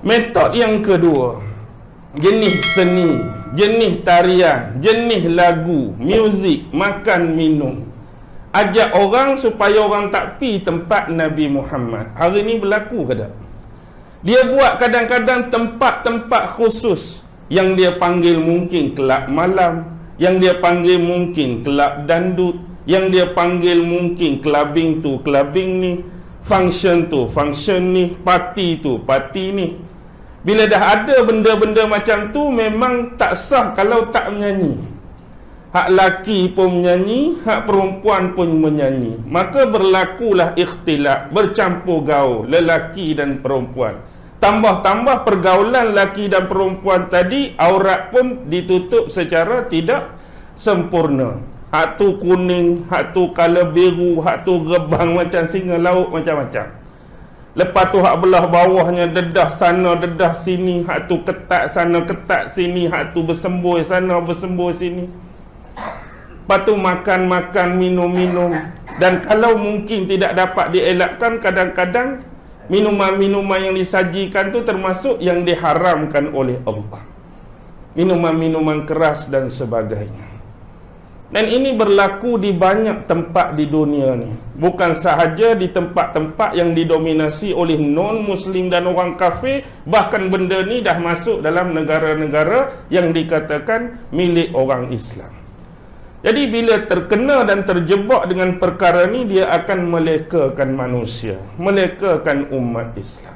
Metod yang kedua, jenis seni, jenis tarian, jenis lagu, muzik, makan, minum. Ajak orang supaya orang tak pi tempat Nabi Muhammad. Hari ni berlaku ke tak? Dia buat kadang-kadang tempat-tempat khusus yang dia panggil mungkin kelab malam, yang dia panggil mungkin kelab dandut, yang dia panggil mungkin clubbing tu clubbing ni, function tu function ni, party tu party ni. Bila dah ada benda-benda macam tu, memang tak sah kalau tak menyanyi. Hak laki pun menyanyi, hak perempuan pun menyanyi. Maka berlakulah ikhtilat, bercampur gaul lelaki dan perempuan. Tambah-tambah pergaulan lelaki dan perempuan tadi, aurat pun ditutup secara tidak sempurna. Hak tu kuning, hak tu colour biru, hak tu gebang macam singa laut, macam-macam. Lepas tu hak belah bawahnya dedah sana, dedah sini, hak tu ketat sana, ketat sini, hak tu bersembur sana, bersembur sini. Lepas tu makan-makan, minum-minum. Dan kalau mungkin tidak dapat dielakkan, kadang-kadang minuman-minuman yang disajikan tu termasuk yang diharamkan oleh Allah. Minuman-minuman keras dan sebagainya. Dan ini berlaku di banyak tempat di dunia ni. Bukan sahaja di tempat-tempat yang didominasi oleh non-Muslim dan orang kafir. Bahkan benda ni dah masuk dalam negara-negara yang dikatakan milik orang Islam. Jadi bila terkena dan terjebak dengan perkara ni, dia akan melekakan manusia, melekakan umat Islam.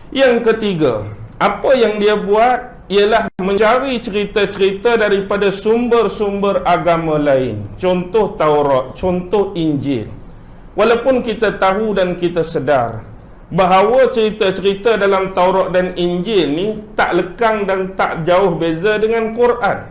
Yang ketiga, apa yang dia buat ialah mencari cerita-cerita daripada sumber-sumber agama lain. Contoh Taurat, contoh Injil. Walaupun kita tahu dan kita sedar bahawa cerita-cerita dalam Taurat dan Injil ni tak lekang dan tak jauh beza dengan Quran.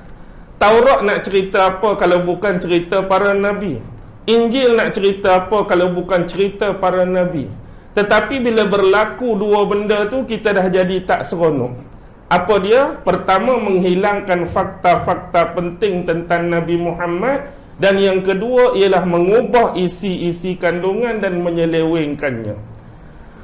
Taurat nak cerita apa kalau bukan cerita para Nabi? Injil nak cerita apa kalau bukan cerita para Nabi? Tetapi bila berlaku dua benda tu, kita dah jadi tak seronok. Apa dia? Pertama, menghilangkan fakta-fakta penting tentang Nabi Muhammad. Dan yang kedua ialah mengubah isi-isi kandungan dan menyelewengkannya.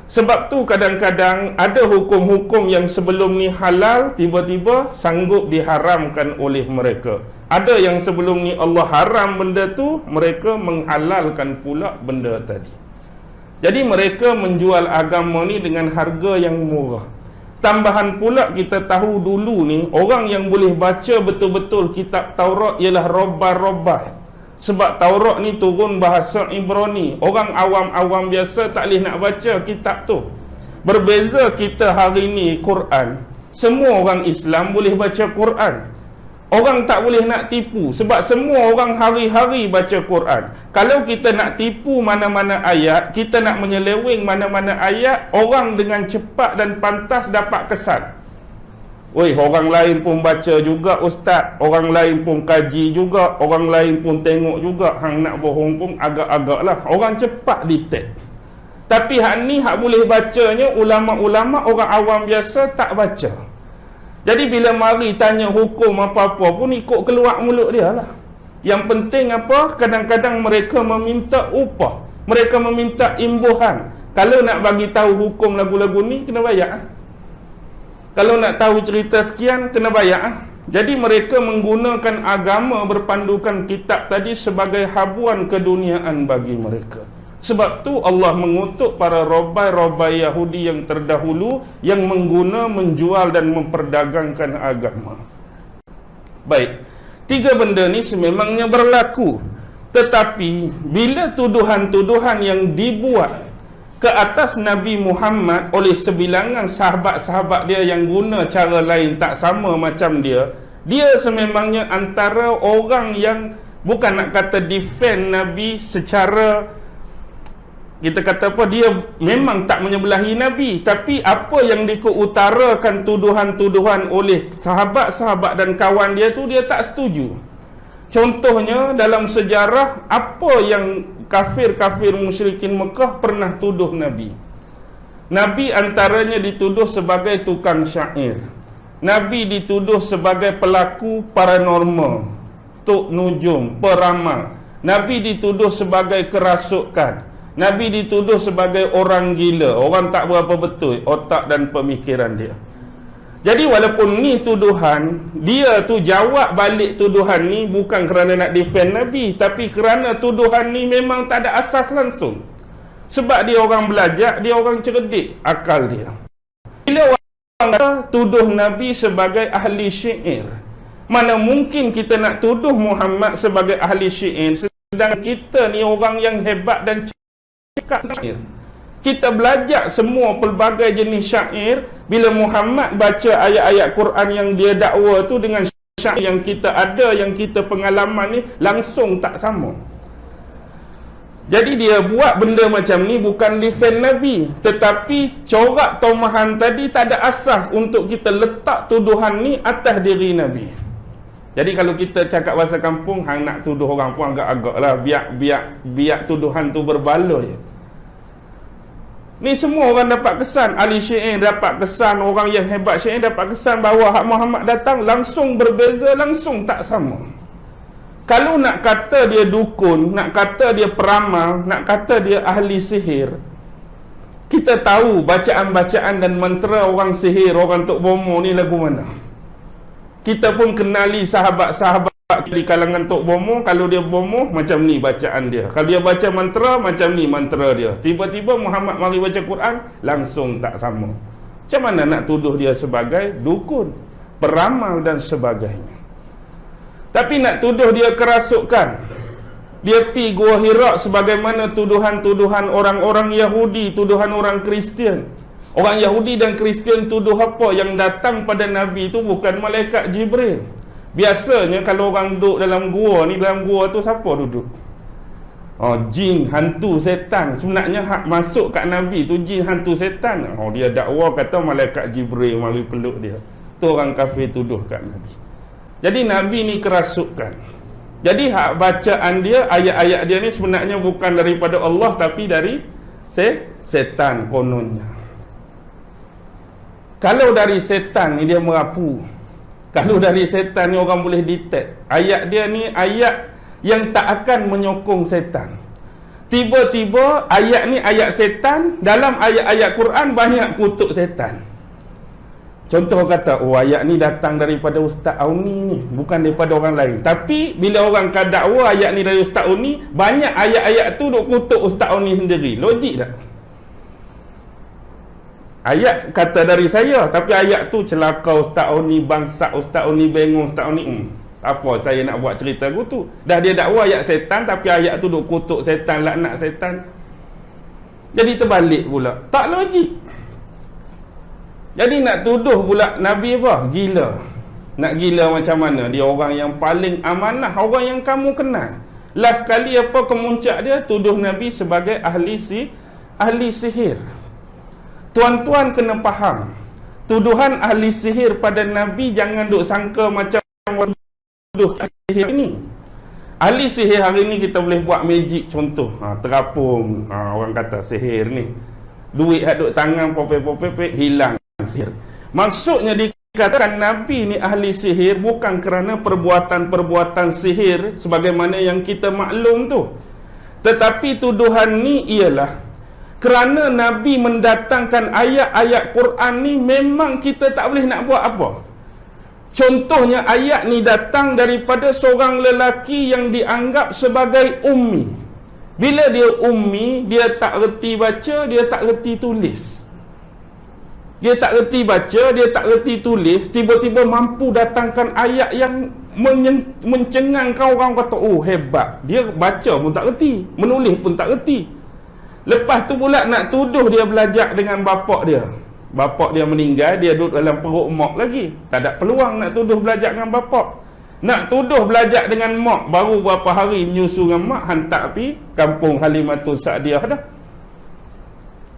Sebab tu kadang-kadang ada hukum-hukum yang sebelum ni halal, tiba-tiba sanggup diharamkan oleh mereka. Ada yang sebelum ni Allah haram benda tu, mereka menghalalkan pula benda tadi. Jadi mereka menjual agama ni dengan harga yang murah. Tambahan pula, kita tahu dulu ni orang yang boleh baca betul-betul kitab Taurat ialah robbai-robbai. Sebab Taurat ni turun bahasa Ibrani. Orang awam-awam biasa tak boleh nak baca kitab tu. Berbeza kita hari ni Quran. Semua orang Islam boleh baca Quran. Orang tak boleh nak tipu. Sebab semua orang hari-hari baca Quran. Kalau kita nak tipu mana-mana ayat, kita nak menyeleweng mana-mana ayat, orang dengan cepat dan pantas dapat kesan. Oi, orang lain pun baca juga ustaz, orang lain pun kaji juga, orang lain pun tengok juga. Hang nak bohong pun agak-agak lah. Orang cepat detect. Tapi hak ni hak boleh bacanya ulama-ulama, orang awam biasa tak baca. Jadi bila mari tanya hukum apa-apa pun ikut keluar mulut dia lah. Yang penting apa? Kadang-kadang mereka meminta upah, mereka meminta imbuhan. Kalau nak bagi tahu hukum lagu-lagu ni, kena bayar. Kalau nak tahu cerita sekian, kena bayar. Jadi mereka menggunakan agama berpandukan kitab tadi sebagai habuan keduniaan bagi mereka. Sebab tu Allah mengutuk para robbai-robbai Yahudi yang terdahulu yang menjual dan memperdagangkan agama. Baik, tiga benda ni sememangnya berlaku. Tetapi bila tuduhan-tuduhan yang dibuat ke atas Nabi Muhammad oleh sebilangan sahabat-sahabat dia yang guna cara lain tak sama macam dia, dia sememangnya antara orang yang bukan nak kata defend Nabi secara, kita kata apa, dia memang tak menyebelahi Nabi, tapi apa yang dikeutarakan tuduhan-tuduhan oleh sahabat-sahabat dan kawan dia tu, dia tak setuju. Contohnya dalam sejarah, apa yang kafir-kafir musyrikin Mekah pernah tuduh Nabi. Nabi antaranya dituduh sebagai tukang syair. Nabi dituduh sebagai pelaku paranormal, tok nujum, peramal. Nabi dituduh sebagai kerasukan. Nabi dituduh sebagai orang gila, orang tak berapa betul otak dan pemikiran dia. Jadi walaupun ni tuduhan, dia tu jawab balik tuduhan ni bukan kerana nak defend Nabi, tapi kerana tuduhan ni memang tak ada asas langsung. Sebab dia orang belajar, dia orang cerdik akal dia. Bila orang tuduh Nabi sebagai ahli syair, mana mungkin kita nak tuduh Muhammad sebagai ahli syair, sedang kita ni orang yang hebat dan cakap syair. Kita belajar semua pelbagai jenis syair. Bila Muhammad baca ayat-ayat Quran yang dia dakwa tu dengan syair yang kita ada, yang kita pengalaman ni, langsung tak sama. Jadi dia buat benda macam ni bukan defend Nabi, tetapi corak tomahan tadi tak ada asas untuk kita letak tuduhan ni atas diri Nabi. Jadi kalau kita cakap bahasa kampung, hang nak tuduh orang pun agak-agak lah, biar tuduhan tu berbaloi. Ni semua orang dapat kesan, ahli syair dapat kesan, orang yang hebat syair dapat kesan bahawa hak Muhammad datang langsung berbeza, langsung tak sama. Kalau nak kata dia dukun, nak kata dia peramal, nak kata dia ahli sihir, kita tahu bacaan-bacaan dan mantra orang sihir, orang Tok Bomo ni lagu mana. Kita pun kenali sahabat-sahabat di kalangan Tok Bomo. Kalau dia bomo, macam ni bacaan dia. Kalau dia baca mantra, macam ni mantra dia. Tiba-tiba Muhammad mari baca Quran, langsung tak sama. Macam mana nak tuduh dia sebagai dukun, peramal dan sebagainya. Tapi nak tuduh dia kerasukan, dia pi Gua Hira sebagaimana tuduhan-tuduhan orang-orang Yahudi, tuduhan orang Kristian. Orang Yahudi dan Kristian tuduh apa? Yang datang pada Nabi itu bukan malaikat Jibril. Biasanya kalau orang duduk dalam gua ni, dalam gua tu siapa duduk? Jin, hantu, setan. Sebenarnya hak masuk kat Nabi tu jin, hantu, setan. Dia dakwa kata malaikat Jibril mari peluk dia. Tu orang kafir tuduh kat Nabi. Jadi Nabi ni kerasukan. Jadi hak bacaan dia, ayat-ayat dia ni sebenarnya bukan daripada Allah, tapi dari setan kononnya. Kalau dari setan ni dia merapu. Kalau dari setan ni orang boleh detect. Ayat dia ni ayat yang tak akan menyokong setan. Tiba-tiba ayat ni ayat setan, dalam ayat-ayat Quran banyak kutuk setan. Contoh kata, ayat ni datang daripada Ustaz Auni ni, bukan daripada orang lain. Tapi bila orang dakwa ayat ni dari Ustaz Auni, banyak ayat-ayat tu duk kutuk Ustaz Auni sendiri. Logik tak? Ayat kata dari saya, tapi ayat tu celaka Ustaz Auni, bangsa Ustaz Auni, bengong Ustaz Auni. Apa saya nak buat cerita tu? Dah dia dakwa ayat setan, tapi ayat tu duk kutuk setan, laknat setan. Jadi terbalik pula. Tak logik. Jadi nak tuduh pula Nabi apa? Gila. Nak gila macam mana? Dia orang yang paling amanah, orang yang kamu kenal. Last kali apa kemuncak dia? Tuduh Nabi sebagai ahli sihir. Tuan-tuan kena faham, tuduhan ahli sihir pada Nabi jangan duk sangka macam tuduh sihir ni. Ahli sihir hari ni kita boleh buat magic, contoh terapung, orang kata sihir ni, duit hak duk tangan popek-popek hilang sihir. Maksudnya dikatakan Nabi ni ahli sihir bukan kerana perbuatan-perbuatan sihir sebagaimana yang kita maklum tu, tetapi tuduhan ni ialah kerana Nabi mendatangkan ayat-ayat Quran ni memang kita tak boleh nak buat apa. Contohnya ayat ni datang daripada seorang lelaki yang dianggap sebagai ummi. Bila dia ummi, dia tak reti baca, dia tak reti tulis. Dia tak reti baca, dia tak reti tulis, tiba-tiba mampu datangkan ayat yang mencengangkan orang kata, hebat. Dia baca pun tak reti, menulis pun tak reti. Lepas tu pula nak tuduh dia belajar dengan bapak dia. Bapak dia meninggal, dia duduk dalam perut mak lagi. Tak ada peluang nak tuduh belajar dengan bapak. Nak tuduh belajar dengan mak, baru berapa hari menyusu dengan mak, hantar pergi kampung Halimatus Sa'diyah dah.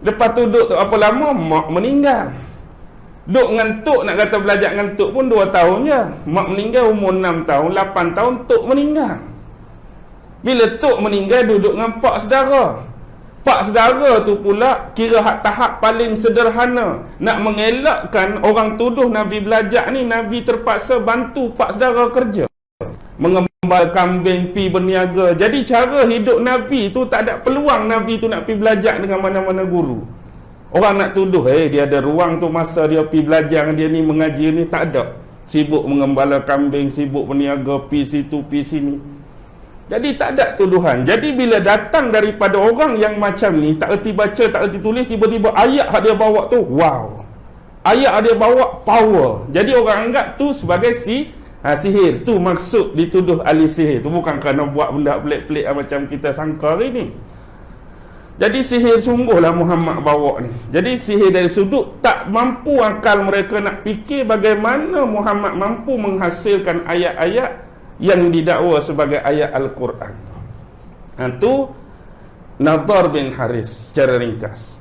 Lepas tu duduk apa lama, mak meninggal. Duduk dengan tok, nak kata belajar dengan tok pun 2 tahun je. Mak meninggal umur 6 tahun, 8 tahun tok meninggal. Bila tok meninggal, duduk dengan pak saudara. Pak saudara tu pula kira hak tahap paling sederhana. Nak mengelakkan orang tuduh Nabi belajar ni, Nabi terpaksa bantu pak saudara kerja. mengembal kambing, pi berniaga. Jadi cara hidup Nabi tu tak ada peluang Nabi tu nak pergi belajar dengan mana-mana guru. Orang nak tuduh, dia ada ruang tu masa dia pergi belajar, dia ni mengaji ni, tak ada. Sibuk mengembala kambing, sibuk berniaga, pi situ, pi sini. Jadi tak ada tuduhan. Jadi bila datang daripada orang yang macam ni, tak erti baca, tak erti tulis, tiba-tiba ayat yang dia bawa tu, wow. Ayat yang dia bawa, power. Jadi orang anggap tu sebagai sihir. Tu maksud dituduh ahli sihir. Tu bukan kerana buat benda pelik-pelik macam kita sangka hari ni. Jadi sihir sungguhlah Muhammad bawa ni. Jadi sihir dari sudut tak mampu akal mereka nak fikir bagaimana Muhammad mampu menghasilkan ayat-ayat yang didakwa sebagai ayat Al-Quran. Itu Nadar bin Haris secara ringkas.